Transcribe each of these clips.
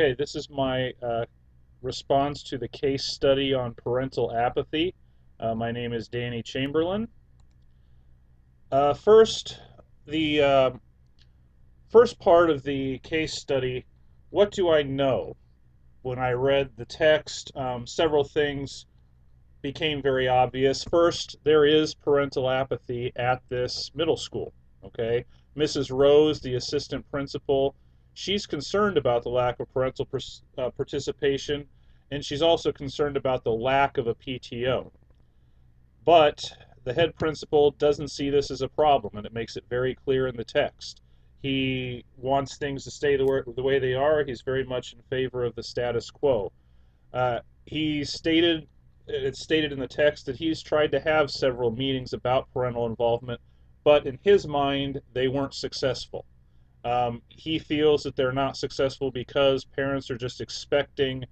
Okay, this is my response to the case study on parental apathy. My name is Danny Chamberlain. First, the first part of the case study, what do I know? When I read the text, several things became very obvious. First, there is parental apathy at this middle school. Okay, Mrs. Rose, the assistant principal, she's concerned about the lack of parental participation, and she's also concerned about the lack of a PTO. But the head principal doesn't see this as a problem, and it makes it very clear in the text. He wants things to stay the way they are. He's very much in favor of the status quo. It's stated in the text that he's tried to have several meetings about parental involvement, but in his mind, they weren't successful. He feels that they're not successful because parents are just expecting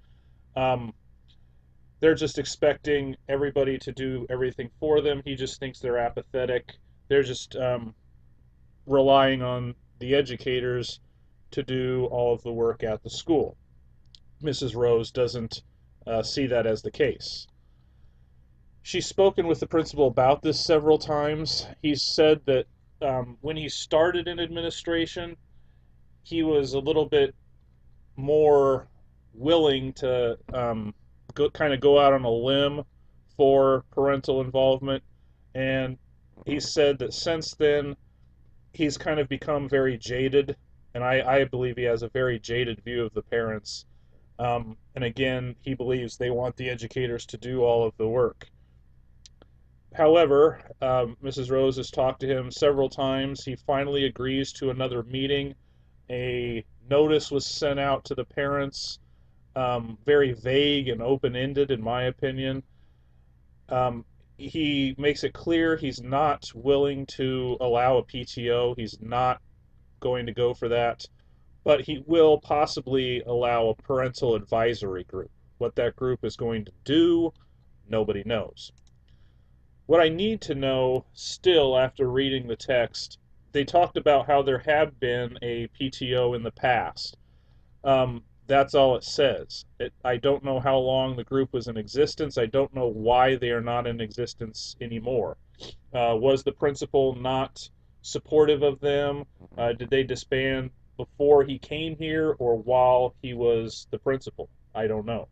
everybody to do everything for them. He just thinks they're apathetic. They're just relying on the educators to do all of the work at the school. Mrs. Rose doesn't see that as the case. She's spoken with the principal about this several times. He's said that when he started in administration, he was a little bit more willing to go out on a limb for parental involvement, and he said that since then he's kind of become very jaded, and I believe he has a very jaded view of the parents. And again, he believes they want the educators to do all of the work. However, Mrs. Rose has talked to him several times. He finally agrees to another meeting. A notice was sent out to the parents, very vague and open-ended, in my opinion. He makes it clear he's not willing to allow a PTO. He's not going to go for that, but he will possibly allow a parental advisory group. What that group is going to do, nobody knows. What I need to know still after reading the text, they talked about how there had been a PTO in the past. That's all it says. I don't know how long the group was in existence. I don't know why they are not in existence anymore. Was the principal not supportive of them? Did they disband before he came here or while he was the principal? I don't know.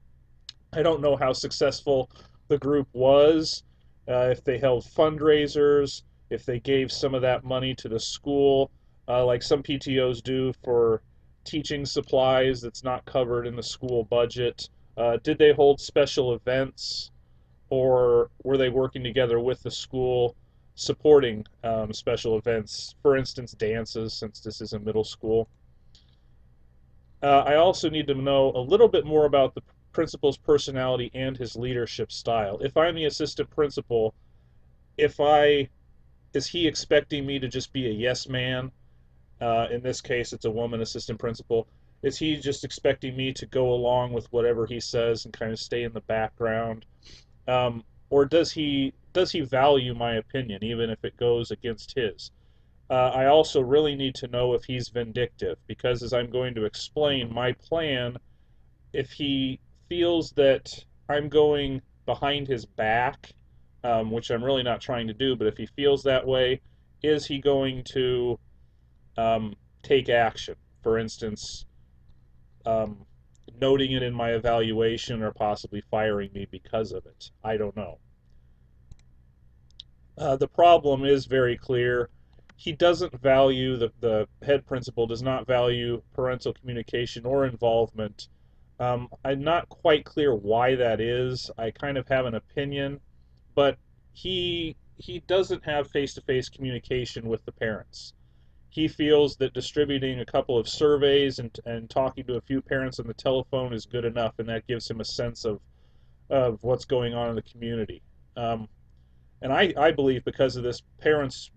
I don't know how successful the group was, if they held fundraisers, if they gave some of that money to the school, like some PTOs do for teaching supplies that's not covered in the school budget. Did they hold special events, or were they working together with the school supporting special events, for instance, dances, since this is a middle school? I also need to know a little bit more about the principal's personality and his leadership style. If I'm the assistant principal, is he expecting me to just be a yes man? In this case, it's a woman assistant principal. Is he just expecting me to go along with whatever he says and kind of stay in the background? Or does he value my opinion, even if it goes against his? I also really need to know if he's vindictive, because as I'm going to explain my plan, if he feels that I'm going behind his back, which I'm really not trying to do, but if he feels that way, is he going to take action? For instance, noting it in my evaluation or possibly firing me because of it. I don't know. The problem is very clear. He doesn't value, the head principal does not value parental communication or involvement. I'm not quite clear why that is. I kind of have an opinion, but he doesn't have face-to-face communication with the parents. He feels that distributing a couple of surveys and talking to a few parents on the telephone is good enough, and that gives him a sense of what's going on in the community. And I believe because of this, parents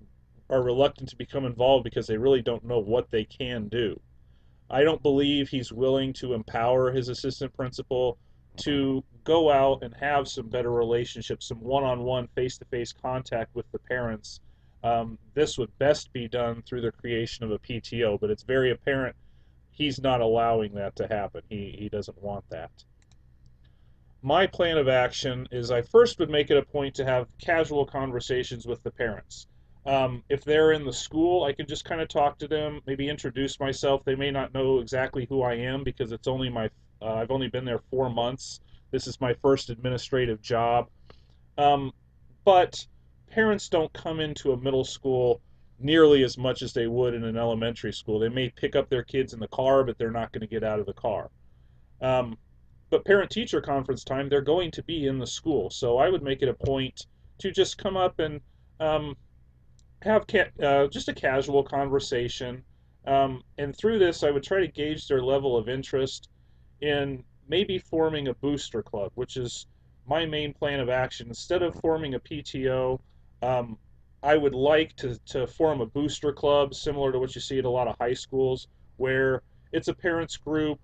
are reluctant to become involved because they really don't know what they can do. I don't believe he's willing to empower his assistant principal to go out and have some better relationships, some one-on-one, face-to-face contact with the parents. This would best be done through the creation of a PTO, but it's very apparent he's not allowing that to happen. He doesn't want that. My plan of action is I first would make it a point to have casual conversations with the parents. If they're in the school, I can just kind of talk to them, maybe introduce myself. They may not know exactly who I am because it's only I've only been there 4 months. This is my first administrative job. Um, but parents don't come into a middle school nearly as much as they would in an elementary school. They may pick up their kids in the car, but they're not going to get out of the car. Um, but parent-teacher conference time, they're going to be in the school. So I would make it a point to just come up and um, have just a casual conversation. And through this, I would try to gauge their level of interest in maybe forming a booster club, which is my main plan of action. Instead of forming a PTO, um, I would like to form a booster club similar to what you see at a lot of high schools, where it's a parents group.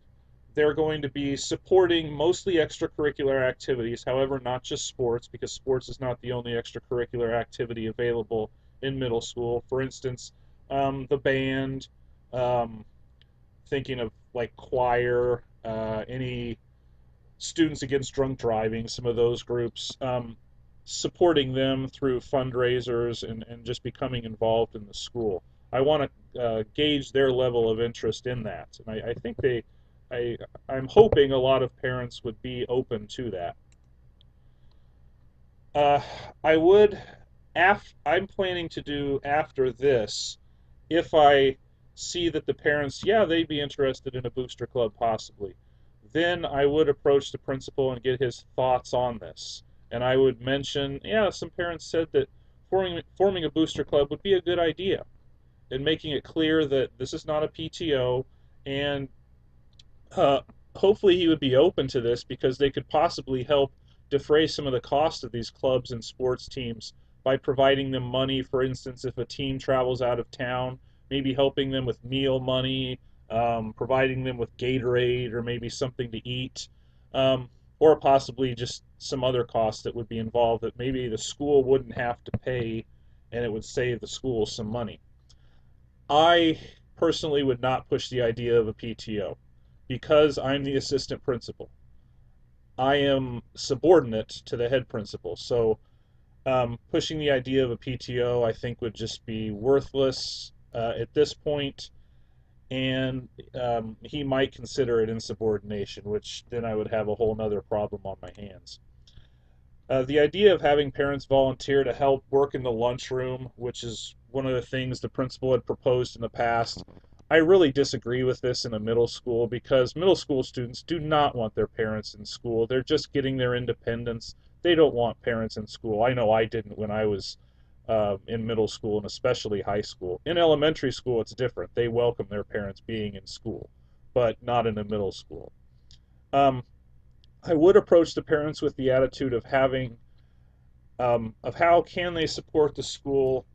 They're going to be supporting mostly extracurricular activities, however, not just sports, because sports is not the only extracurricular activity available in middle school. For instance, the band, um, thinking of like choir, any Students Against Drunk Driving, some of those groups, supporting them through fundraisers and just becoming involved in the school. I want to gauge their level of interest in that, and I think I, I'm hoping a lot of parents would be open to that. Uh, I would, I'm planning to do after this, if I see that the parents, yeah, they'd be interested in a booster club possibly, then I would approach the principal and get his thoughts on this. And I would mention, yeah, some parents said that forming a booster club would be a good idea, and making it clear that this is not a PTO, and uh, hopefully he would be open to this because they could possibly help defray some of the cost of these clubs and sports teams by providing them money. For instance, if a team travels out of town, maybe helping them with meal money, providing them with Gatorade or maybe something to eat, or possibly just some other costs that would be involved that maybe the school wouldn't have to pay, and it would save the school some money. I personally would not push the idea of a PTO because I'm the assistant principal. I am subordinate to the head principal. So pushing the idea of a PTO, I think, would just be worthless at this point, and he might consider it insubordination, which then I would have a whole other problem on my hands. The idea of having parents volunteer to help work in the lunchroom, which is one of the things the principal had proposed in the past, I really disagree with this in a middle school because middle school students do not want their parents in school. They're just getting their independence. They don't want parents in school. I know I didn't when I was in middle school and especially high school. In elementary school, it's different. They welcome their parents being in school, but not in a middle school. Um, I would approach the parents with the attitude of of how can they support the school,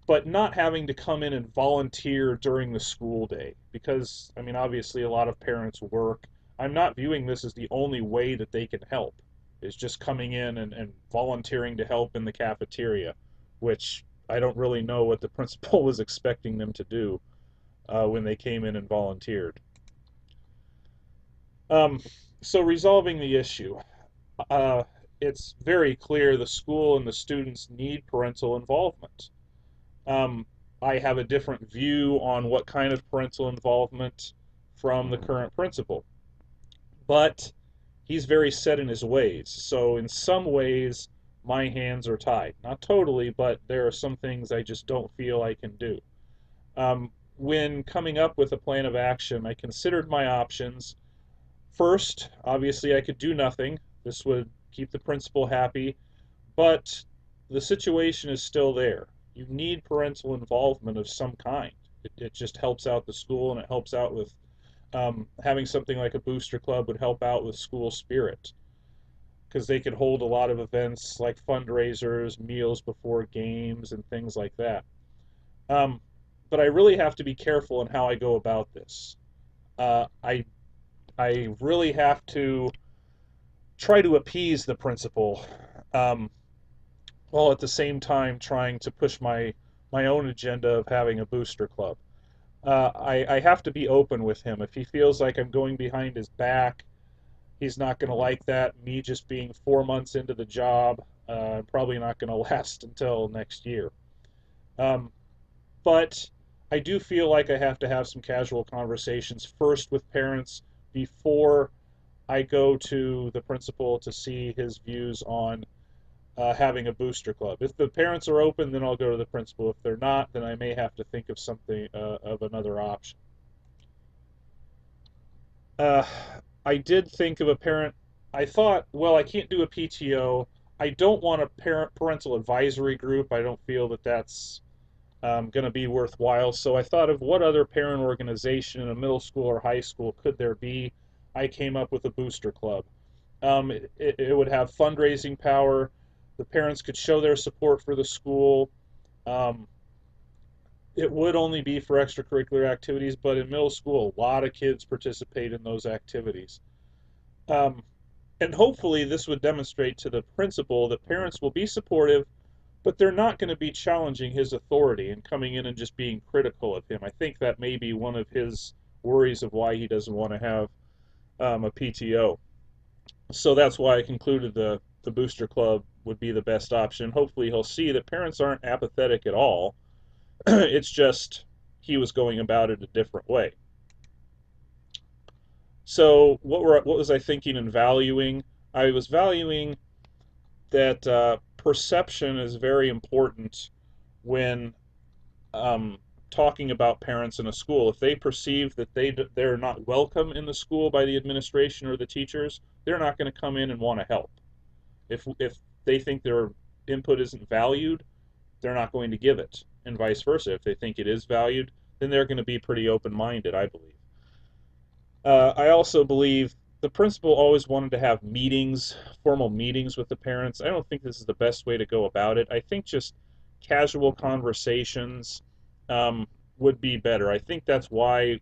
but not having to come in and volunteer during the school day. Because, I mean, obviously a lot of parents work. I'm not viewing this as the only way that they can help, is just coming in and volunteering to help in the cafeteria, which I don't really know what the principal was expecting them to do when they came in and volunteered. Um, so resolving the issue, uh, it's very clear the school and the students need parental involvement. Um, I have a different view on what kind of parental involvement from the current principal, but he's very set in his ways. So in some ways, my hands are tied. Not totally, but there are some things I just don't feel I can do. When coming up with a plan of action, I considered my options. First, obviously, I could do nothing. This would keep the principal happy, but the situation is still there. You need parental involvement of some kind. It just helps out the school, and it helps out with having something like a booster club would help out with school spirit because they could hold a lot of events like fundraisers, meals before games, and things like that. Um, but I really have to be careful in how I go about this. Uh, I I really have to try to appease the principal, um, while at the same time trying to push my own agenda of having a booster club. I have to be open with him. If he feels like I'm going behind his back, he's not going to like that. Me just being 4 months into the job, probably not going to last until next year. Um, but I do feel like I have to have some casual conversations first with parents before I go to the principal to see his views on having a booster club. If the parents are open, then I'll go to the principal. If they're not, then I may have to think of something of another option. Uh, I did think of a parent. I thought, well, I can't do a PTO. I don't want a parental advisory group. I don't feel that that's going to be worthwhile. So I thought of what other parent organization in a middle school or high school could there be. I came up with a booster club. It would have fundraising power. The parents could show their support for the school. Um, it would only be for extracurricular activities, but in middle school, a lot of kids participate in those activities. Um, and hopefully, this would demonstrate to the principal that parents will be supportive, but they're not going to be challenging his authority and coming in and just being critical of him. I think that may be one of his worries of why he doesn't want to have a PTO. So that's why I concluded the booster club would be the best option. Hopefully, he'll see that parents aren't apathetic at all. It's just he was going about it a different way. So what was I thinking and valuing? I was valuing that perception is very important when talking about parents in a school. If they perceive that they're not welcome in the school by the administration or the teachers, they're not going to come in and want to help. If they think their input isn't valued, they're not going to give it, and vice versa. If they think it is valued, then they're going to be pretty open-minded, I believe. I also believe the principal always wanted to have meetings, formal meetings with the parents. I don't think this is the best way to go about it. I think just casual conversations would be better. I think that's why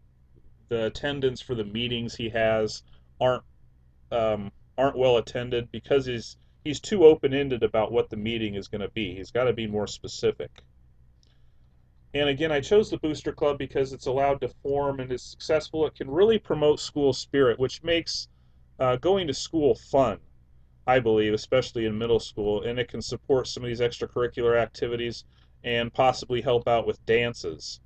the attendance for the meetings he has aren't aren't well attended, because he's too open-ended about what the meeting is going to be. He's got to be more specific. And again, I chose the Booster Club because it's allowed to form and is successful. It can really promote school spirit, which makes going to school fun, I believe, especially in middle school. And it can support some of these extracurricular activities and possibly help out with dances.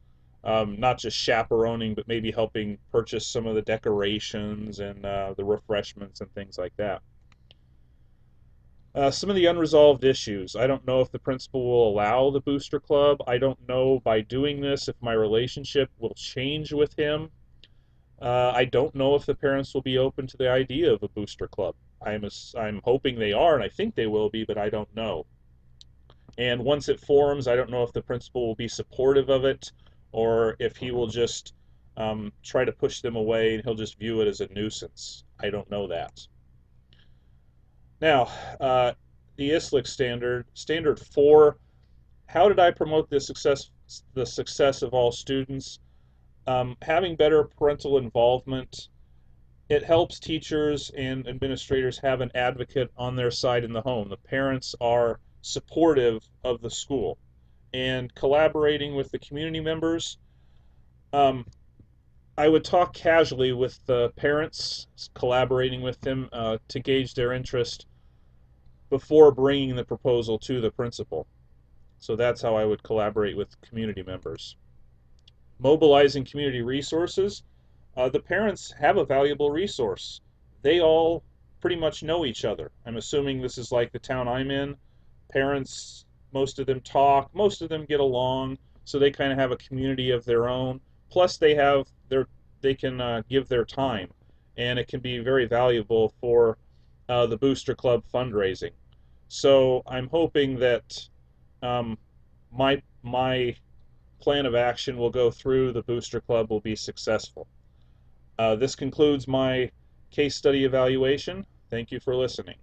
Not just chaperoning, but maybe helping purchase some of the decorations and the refreshments and things like that. Some of the unresolved issues. I don't know if the principal will allow the booster club. I don't know by doing this if my relationship will change with him. I don't know if the parents will be open to the idea of a booster club. I'm hoping they are, and I think they will be, but I don't know. And once it forms, I don't know if the principal will be supportive of it or if he will just try to push them away and he'll just view it as a nuisance. I don't know that. Now, the ISLIC standard 4, how did I promote the success of all students? Having better parental involvement. It helps teachers and administrators have an advocate on their side in the home. The parents are supportive of the school. And collaborating with the community members, um, I would talk casually with the parents, collaborating with them to gauge their interest before bringing the proposal to the principal. So that's how I would collaborate with community members. Mobilizing community resources. The parents have a valuable resource. They all pretty much know each other. I'm assuming this is like the town I'm in. Parents, most of them talk, most of them get along, so they kind of have a community of their own. Plus, they can give their time, and it can be very valuable for the Booster Club fundraising. So I'm hoping that um, my plan of action will go through, the Booster Club will be successful. This concludes my case study evaluation. Thank you for listening.